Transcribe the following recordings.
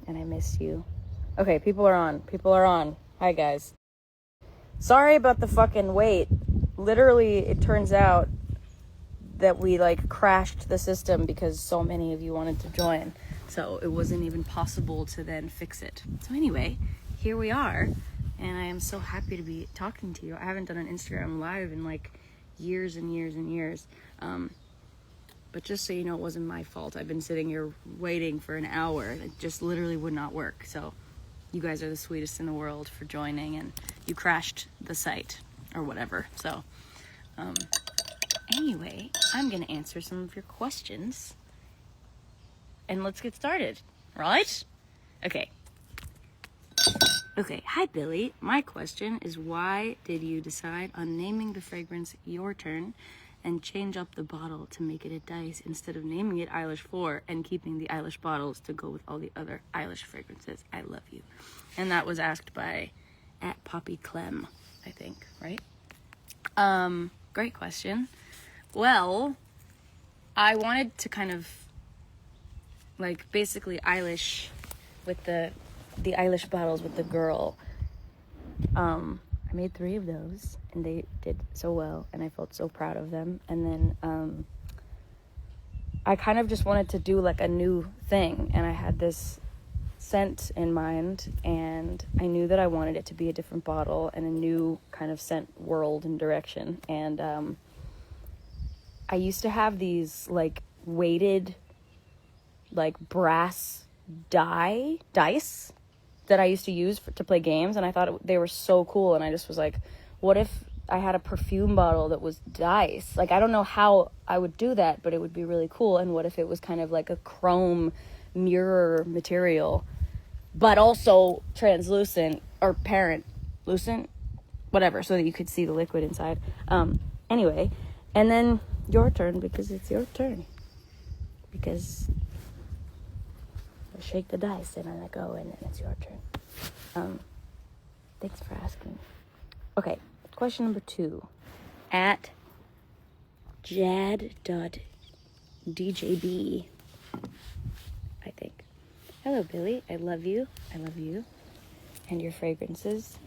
and I miss you. Okay, people are on. Hi, guys. Sorry about the fucking wait. Literally, it turns out that we, crashed the system because so many of you wanted to join. So it wasn't even possible to then fix it. So anyway, here we are, and I am so happy to be talking to you. I haven't done an Instagram Live in, years and years and years. But just so you know, it wasn't my fault. I've been sitting here waiting for an hour. It just literally would not work. So you guys are the sweetest in the world for joining, and you crashed the site or whatever. So anyway, I'm going to answer some of your questions. And let's get started, right? Okay. Hi, Billie. My question is, why did you decide on naming the fragrance Your Turn and change up the bottle to make it a dice instead of naming it Eilish 4 and keeping the Eilish bottles to go with all the other Eilish fragrances? I love you. And that was asked by @PoppyClem, I think, right? Great question. Well, I wanted to kind of basically Eilish with the Eilish bottles with the girl. I made 3 of those, and they did so well, and I felt so proud of them. And then I kind of just wanted to do a new thing, and I had this scent in mind, and I knew that I wanted it to be a different bottle and a new kind of scent world and direction. And I used to have these weighted brass dice that I used to use to play games, and I thought they were so cool, and I just was like, what if I had a perfume bottle that was dice? I don't know how I would do that, but it would be really cool. And what if it was kind of like a chrome mirror material, but also translucent or lucent, whatever, so that you could see the liquid inside. Anyway, and then Your Turn, because it's your turn. Because I shake the dice and I let go, and then it's your turn. Thanks for asking. Okay, question number 2. @jad.djb, I think. Hello, Billie. I love you. I love you. And your fragrances.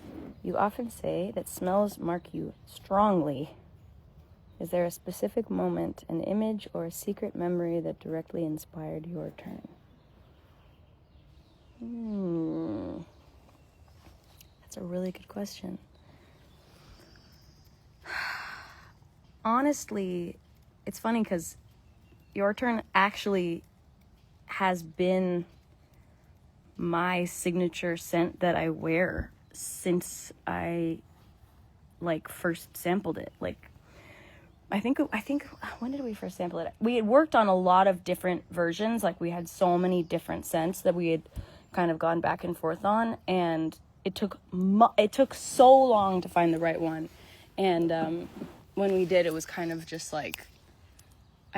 You often say that smells mark you strongly. Is there a specific moment, an image, or a secret memory that directly inspired Your Turn? That's a really good question. Honestly, it's funny because Your Turn actually has been my signature scent that I wear since I first sampled it. I think when did we first sample it? We had worked on a lot of different versions. We had so many different scents that we had kind of gone back and forth on, and it took so long to find the right one. And when we did, it was kind of just I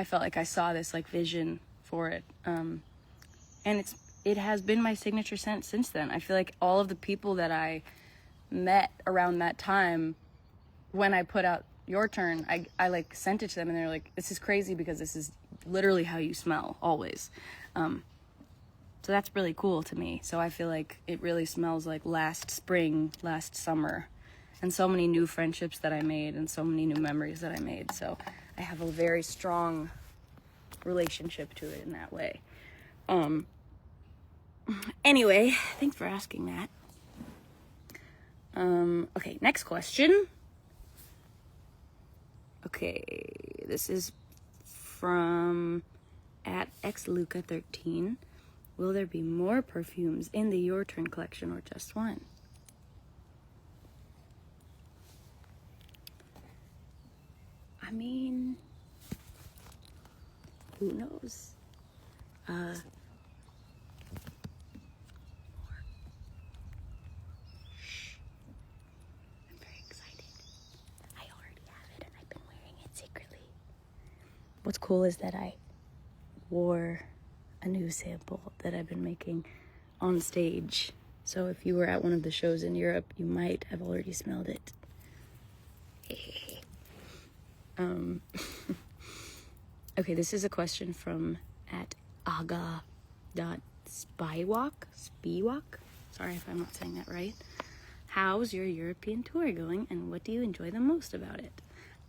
felt like I saw this vision for it. And it has been my signature scent since then. I feel like all of the people that I met around that time, when I put out Your Turn, I sent it to them, and they're like, this is crazy because this is literally how you smell always. So that's really cool to me. So I feel like it really smells like last spring, last summer, and so many new friendships that I made and so many new memories that I made. So I have a very strong relationship to it in that way. Anyway, thanks for asking that. Okay, next question. Okay, this is from @xluca13. Will there be more perfumes in the Your Turn collection or just one? I mean, who knows? What's cool is that I wore a new sample that I've been making on stage. So if you were at one of the shows in Europe, you might have already smelled it. Okay, this is a question from @aga.c Spywalk. Sorry if I'm not saying that right. How's your European tour going, and what do you enjoy the most about it?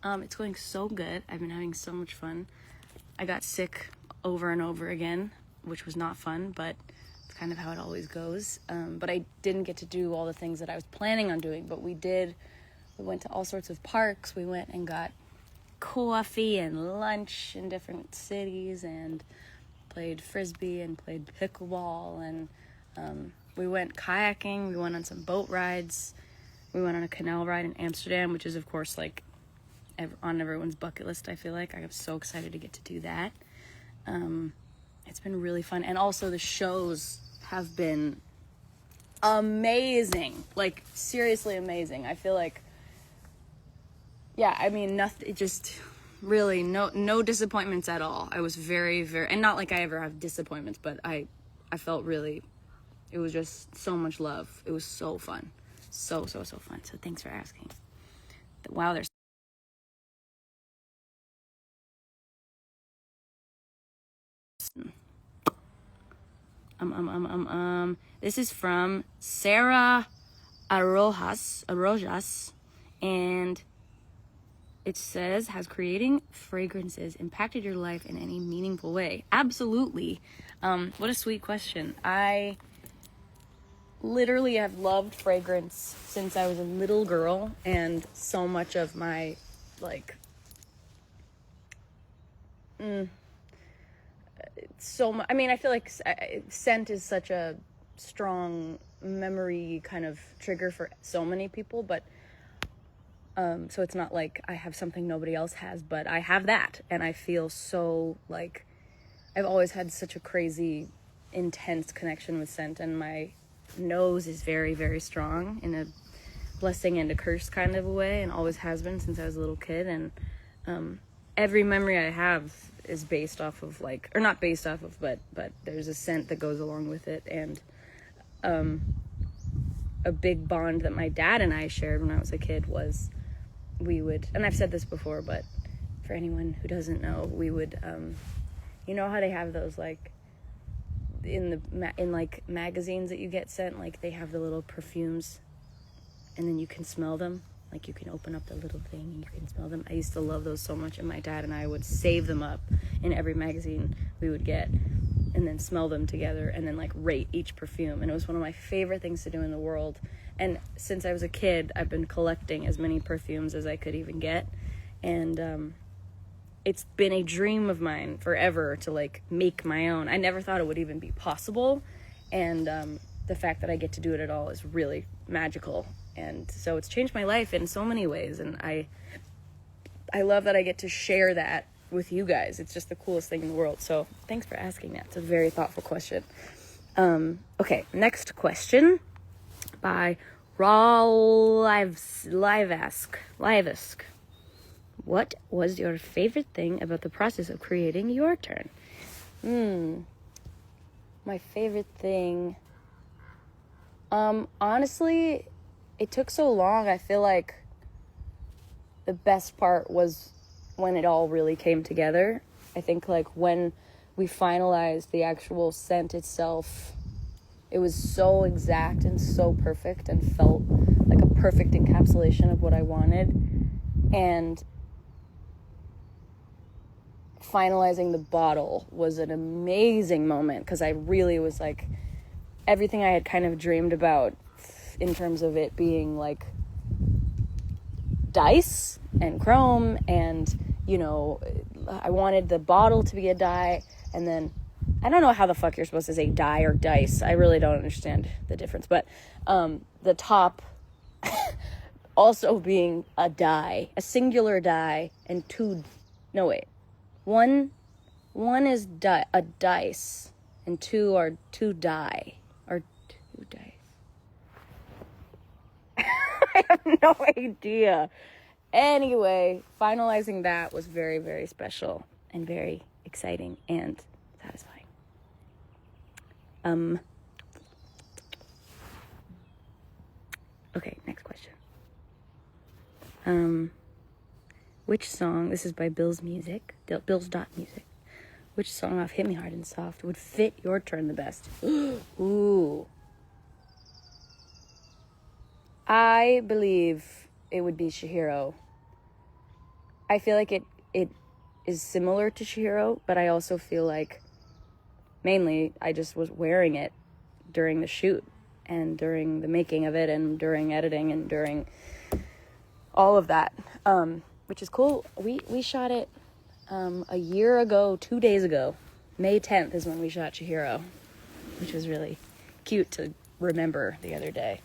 It's going so good. I've been having so much fun. I got sick over and over again, which was not fun, but it's kind of how it always goes. But I didn't get to do all the things that I was planning on doing, but we did. We went to all sorts of parks. We went and got coffee and lunch in different cities and played frisbee and played pickleball, and we went kayaking. We went on some boat rides. We went on a canal ride in Amsterdam, which is of course like on everyone's bucket list. I feel like I'm so excited to get to do that. It's been really fun, and also the shows have been amazing, like seriously amazing. I feel like, yeah, I mean, nothing, just really no disappointments at all. I was very, and not like I ever have disappointments, but I felt really, it was just so much love. It was so fun. So fun. So thanks for asking. Wow, there's this is from Sarah Arrojas, and it says, has creating fragrances impacted your life in any meaningful way? Absolutely. What a sweet question. I literally have loved fragrance since I was a little girl, and so much of my, like, so much, I mean, I feel like scent is such a strong memory kind of trigger for so many people, but so it's not like I have something nobody else has, but I have that, and I feel so, like, I've always had such a crazy, intense connection with scent, and my nose is very, very strong in a blessing and a curse kind of a way, and always has been since I was a little kid, and every memory I have is based off of, like, or not based off of, but there's a scent that goes along with it, and a big bond that my dad and I shared when I was a kid was we would, and I've said this before, but for anyone who doesn't know, we would, you know how they have those, like, in like magazines that you get sent, like they have the little perfumes, and then you can smell them, like you can open up the little thing and you can smell them. I used to love those so much, and my dad and I would save them up in every magazine we would get, and then smell them together, and then like rate each perfume, and it was one of my favorite things to do in the world. And since I was a kid, I've been collecting as many perfumes as I could even get, and it's been a dream of mine forever to, like, make my own. I never thought it would even be possible, and the fact that I get to do it at all is really magical, and so it's changed my life in so many ways, and I love that I get to share that with you guys. It's just the coolest thing in the world, so thanks for asking that. It's a very thoughtful question. Okay, next question by Livesk. What was your favorite thing about the process of creating your turn? My favorite thing, honestly, it took so long. I feel like the best part was when it all really came together. I think, like, when we finalized the actual scent itself, it was so exact and so perfect and felt like a perfect encapsulation of what I wanted. And finalizing the bottle was an amazing moment, because I really was like, everything I had kind of dreamed about in terms of it being like dice and chrome, and, you know, I wanted the bottle to be a die, and then I don't know how the fuck you're supposed to say die or dice. I really don't understand the difference, but the top also being a die, a singular die, and one is a dice, and two are two die, or two dice. I have no idea. Anyway, finalizing that was very, very special and very exciting and satisfying. Okay, next question. Which song, this is by Bill's.music, Which song off Hit Me Hard and Soft would fit your turn the best? Ooh. I believe it would be Chihiro. I feel like it is similar to Chihiro, but I also feel like mainly I just was wearing it during the shoot and during the making of it and during editing and during all of that, which is cool. We shot it a year ago, 2 days ago. May 10th is when we shot Chihiro, which was really cute to remember the other day.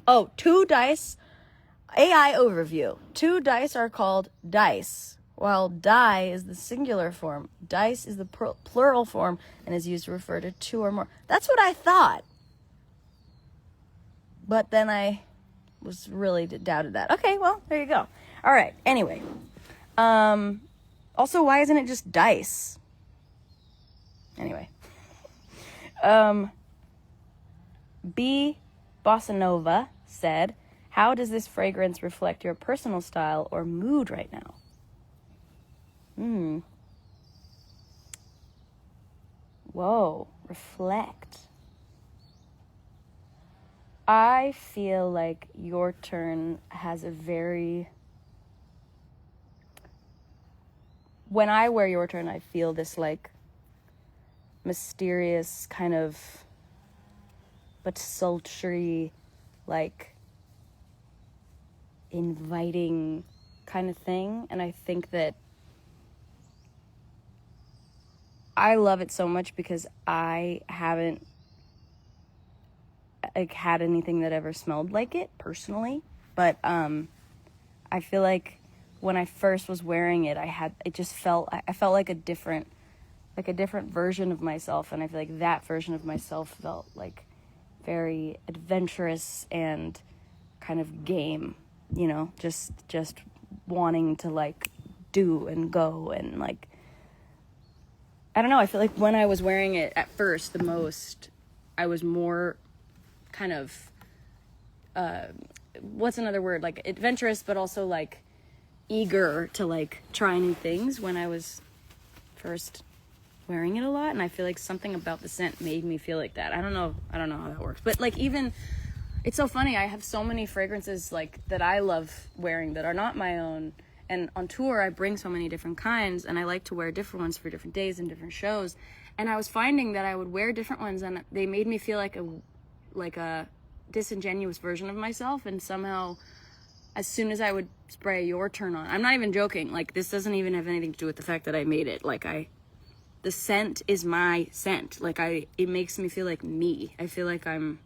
Oh, 2 dice. AI overview. 2 dice are called dice, while die is the singular form. Dice is the plural form and is used to refer to 2 or more. That's what I thought. But then I was really doubted that. Okay, well, there you go. All right, anyway. Also, why isn't it just dice? Anyway. B. Bossa Nova said, how does this fragrance reflect your personal style or mood right now? Whoa, reflect. I feel like your turn has a very... When I wear your turn, I feel this, like, mysterious kind of, but sultry, like, inviting kind of thing. And I think that I love it so much because I haven't like had anything that ever smelled like it personally, but I feel like when I first was wearing it, I felt like a different version of myself, and I feel like that version of myself felt like very adventurous and kind of game, you know, just wanting to like do and go and like, I don't know, I feel like when I was wearing it at first the most, I was more kind of what's another word, like adventurous, but also like eager to like try new things when I was first wearing it a lot. And I feel like something about the scent made me feel like that. I don't know how that works, but like, even it's so funny, I have so many fragrances like that I love wearing that are not my own, and on tour I bring so many different kinds, and I like to wear different ones for different days and different shows. And I was finding that I would wear different ones and they made me feel like a disingenuous version of myself, and somehow as soon as I would spray your turn on, I'm not even joking, like this doesn't even have anything to do with the fact that I made it, like the scent is my scent, like it makes me feel like me. I feel like I'm,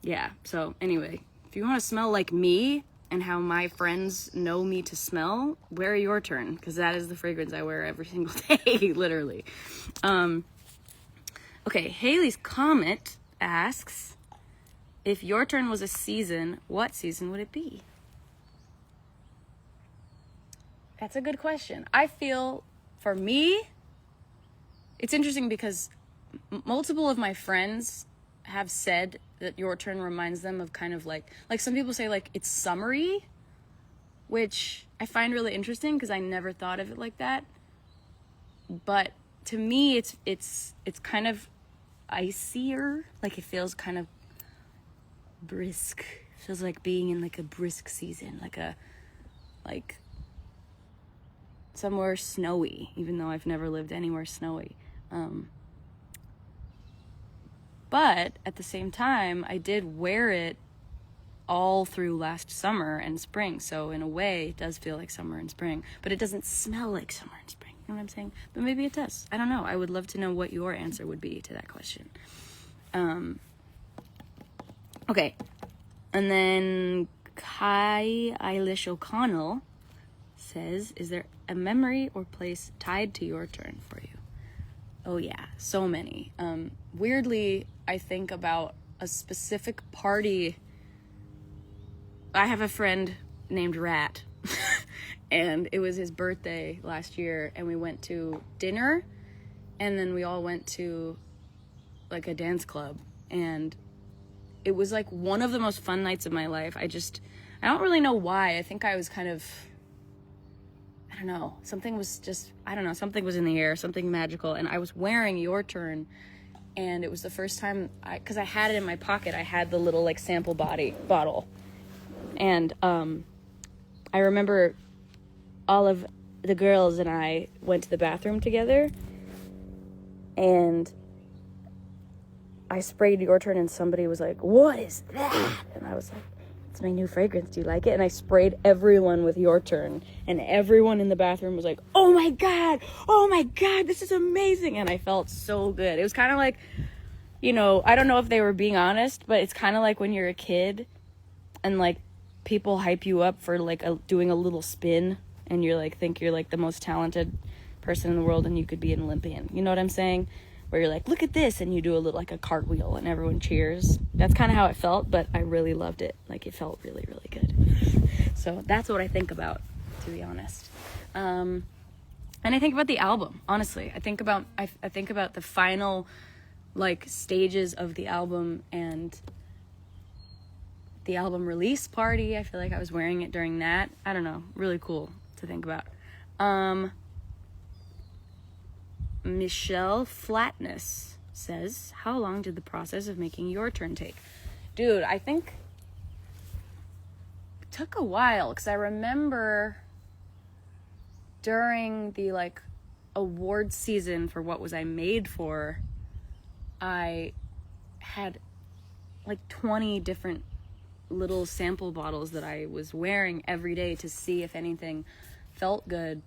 yeah. So anyway, if you want to smell like me and how my friends know me to smell, wear your turn, because that is the fragrance I wear every single day, literally. Okay, Haley's Comet asks, if your turn was a season, what season would it be? That's a good question. I feel, for me, it's interesting because multiple of my friends have said that your turn reminds them of kind of like some people say like it's summery, which I find really interesting because I never thought of it like that. But to me, it's kind of icier, like it feels kind of brisk. It feels like being in like a brisk season, like somewhere snowy, even though I've never lived anywhere snowy. But at the same time, I did wear it all through last summer and spring, so in a way it does feel like summer and spring, but it doesn't smell like summer and spring, you know what I'm saying? But maybe it does. I don't know. I would love to know what your answer would be to that question. Okay, and then Eilish O'Connell says, is there a memory or place tied to your turn for you? Oh yeah, so many. Weirdly, I think about a specific party. I have a friend named Rat, and it was his birthday last year, and we went to dinner, and then we all went to like a dance club, and it was like one of the most fun nights of my life. I don't really know why. I think I was kind of I don't know, something was just, I don't know, something was in the air, something magical, and I was wearing Your Turn, and it was the first time, because I had it in my pocket, I had the little, like, sample bottle, and I remember all of the girls and I went to the bathroom together, and I sprayed Your Turn, and somebody was like, "What is that?" And I was like, "It's my new fragrance. Do you like it?" And I sprayed everyone with Your Turn, and everyone in the bathroom was like, oh my God, this is amazing. And I felt so good. It was kind of like, you know, I don't know if they were being honest, but it's kind of like when you're a kid and, like, people hype you up for, like, doing a little spin, and you're like, think you're, like, the most talented person in the world, and you could be an Olympian. You know what I'm saying? Where you're like, look at this, and you do a little, like, a cartwheel, and everyone cheers. That's kind of how it felt, but I really loved it. Like, it felt really, really good. So that's what I think about, to be honest. And I think about the album, honestly. I think about the final, like, stages of the album, and the album release party. I feel like I was wearing it during that. I don't know. Really cool to think about. Michelle Flatness says, how long did the process of making Your Turn take? Dude, I think it took a while, because I remember during the, like, award season for What Was I Made For, I had, like, 20 different little sample bottles that I was wearing every day to see if anything felt good.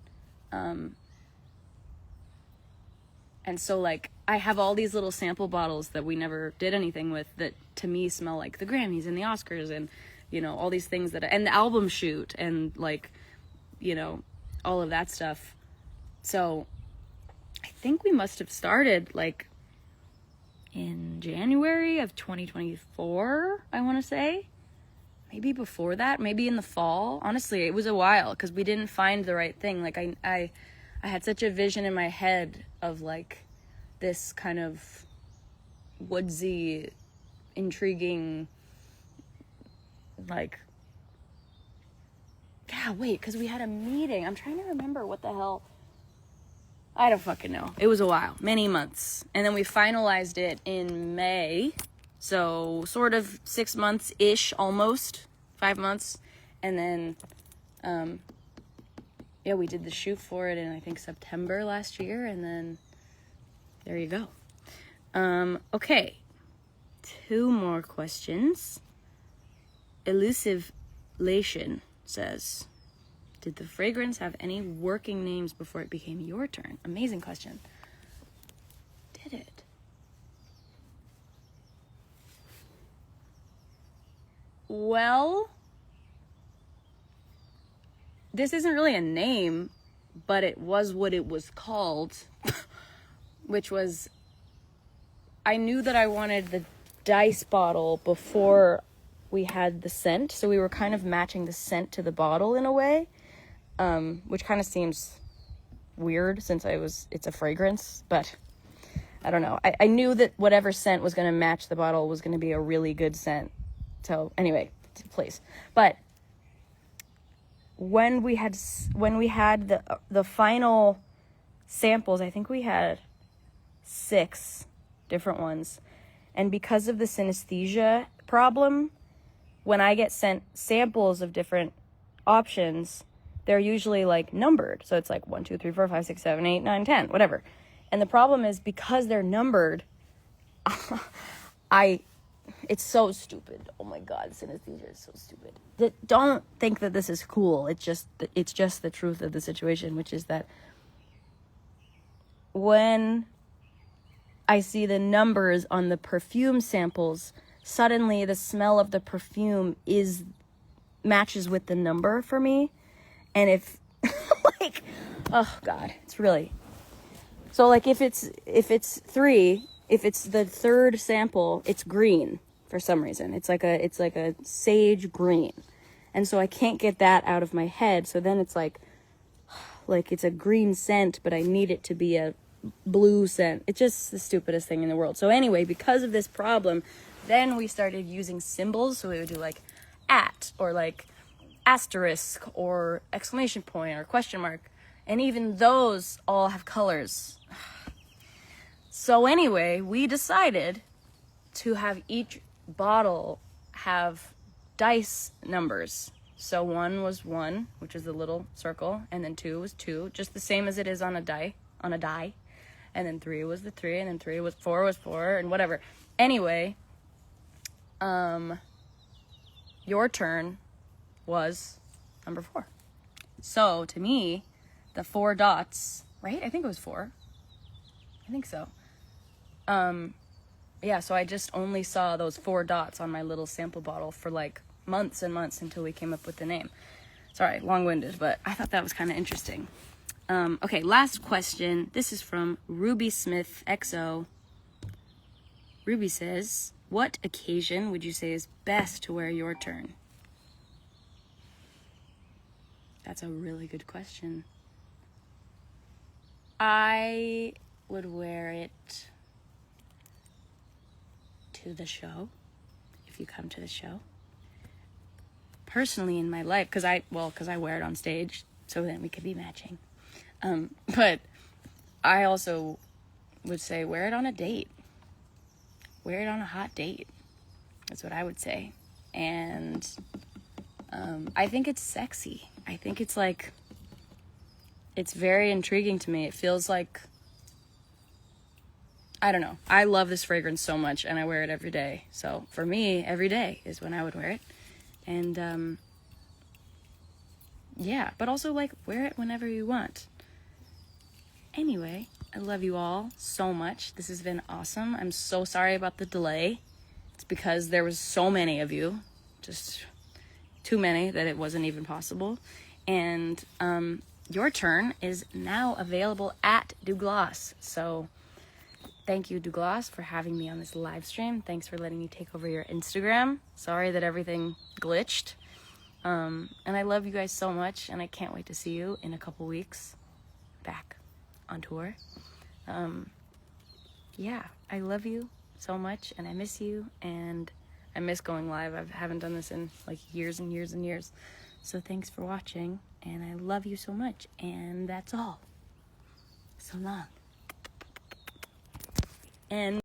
And so, like, I have all these little sample bottles that we never did anything with that, to me, smell like the Grammys and the Oscars and, you know, all these things and the album shoot and, like, you know, all of that stuff. So I think we must have started, like, in January of 2024, I want to say. Maybe before that, maybe in the fall. Honestly, it was a while, because we didn't find the right thing. Like, I had such a vision in my head of, like, this kind of woodsy, intriguing, like, yeah, wait, because we had a meeting. I'm trying to remember what the hell. I don't fucking know. It was a while, many months. And then we finalized it in May. So sort of 6 months-ish, almost 5 months. And then, yeah, we did the shoot for it in, I think, September last year. And then there you go. Okay. 2 more questions. Elusive Lation says, did the fragrance have any working names before it became Your Turn? Amazing question. Did it? Well, this isn't really a name, but it was what it was called, which was, I knew that I wanted the dice bottle before we had the scent, so we were kind of matching the scent to the bottle in a way, which kind of seems weird since it's a fragrance, but I don't know. I knew that whatever scent was going to match the bottle was going to be a really good scent. So anyway, please. But when we had the final samples, I think we had 6 different ones. And because of the synesthesia problem, when I get sent samples of different options, they're usually, like, numbered. So it's like 1, 2, 3, 4, 5, 6, 7, 8, 9, 10, whatever. And the problem is, because they're numbered, it's so stupid. Oh my God, synesthesia is so stupid. Don't think that this is cool. It's just the truth of the situation, which is that when I see the numbers on the perfume samples, suddenly the smell of the perfume matches with the number for me. And if like, oh God, it's really, so like if it's 3, if it's the 3rd sample, it's green for some reason. It's like a sage green. And so I can't get that out of my head. So then it's like it's a green scent, but I need it to be a blue scent. It's just the stupidest thing in the world. So anyway, because of this problem, then we started using symbols. So we would do like @ or like asterisk or exclamation point or question mark. And even those all have colors. So anyway, we decided to have each bottle have dice numbers. So 1 was 1, which is the little circle, and then 2 was 2, just the same as it is on a die. And then 3 was the 3, and then 4 was 4, and whatever. Anyway, your turn was number 4. So to me, the 4 dots, right? I think it was 4. I think so. Yeah, so I just only saw those 4 dots on my little sample bottle for like months and months until we came up with the name. Sorry, long-winded, but I thought that was kind of interesting. Okay, last question. This is from Ruby Smith XO. Ruby says, what occasion would you say is best to wear your turn? That's a really good question. I would wear it to the show, if you come to the show. Personally in my life, because I wear it on stage, so then we could be matching. But I also would say wear it on a date. Wear it on a hot date. That's what I would say. And I think it's sexy. I think it's like, it's very intriguing to me. It feels like, I don't know. I love this fragrance so much and I wear it every day. So for me, every day is when I would wear it. And yeah, but also like wear it whenever you want. Anyway, I love you all so much. This has been awesome. I'm so sorry about the delay. It's because there was so many of you, just too many that it wasn't even possible. And your turn is now available at Douglas. So thank you, Douglas, for having me on this live stream. Thanks for letting me take over your Instagram. Sorry that everything glitched. And I love you guys so much, and I can't wait to see you in a couple weeks back on tour. Yeah, I love you so much, and I miss you, and I miss going live. I haven't done this in like years and years and years. So thanks for watching, and I love you so much, and that's all. So long. And